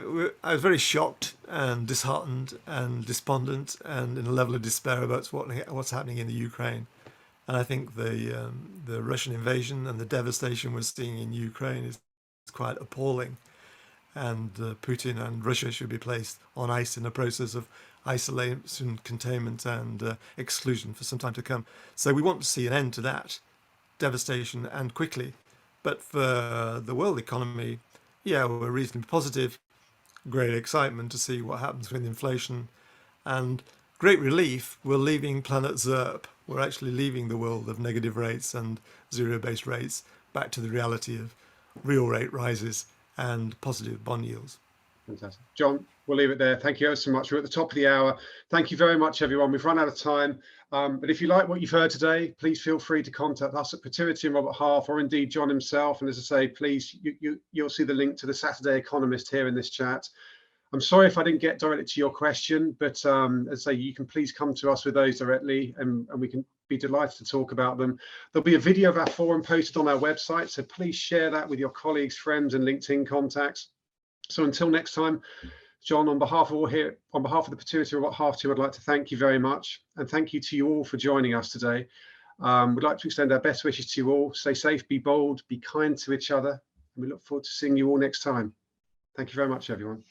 was very shocked and disheartened and despondent and in a level of despair about what's happening in the Ukraine. And I think the Russian invasion and the devastation we're seeing in Ukraine is quite appalling. And Putin and Russia should be placed on ice in a process of isolation, containment, and exclusion for some time to come. So we want to see an end to that devastation, and quickly. But for the world economy, we're reasonably positive. Great excitement to see what happens with inflation, and great relief. We're leaving planet ZERP. We're actually leaving the world of negative rates and zero-based rates back to the reality of real rate rises and positive bond yields. Fantastic. John, we'll leave it there. Thank you ever so much. We're at the top of the hour. Thank you very much, everyone. We've run out of time. But if you like what you've heard today, please feel free to contact us at Protiviti and Robert Half, or indeed John himself. And as I say, please, you'll see the link to the Saturday Economist here in this chat. I'm sorry if I didn't get directly to your question, but as I say, you can please come to us with those directly, and we can be delighted to talk about them. There'll be a video of our forum posted on our website, so please share that with your colleagues, friends, and LinkedIn contacts. So until next time, John, on behalf of all here, on behalf of the Protiviti Robert Half team, I'd like to thank you very much, and thank you to you all for joining us today. We'd like to extend our best wishes to you all. Stay safe, be bold, be kind to each other, and we look forward to seeing you all next time. Thank you very much, everyone.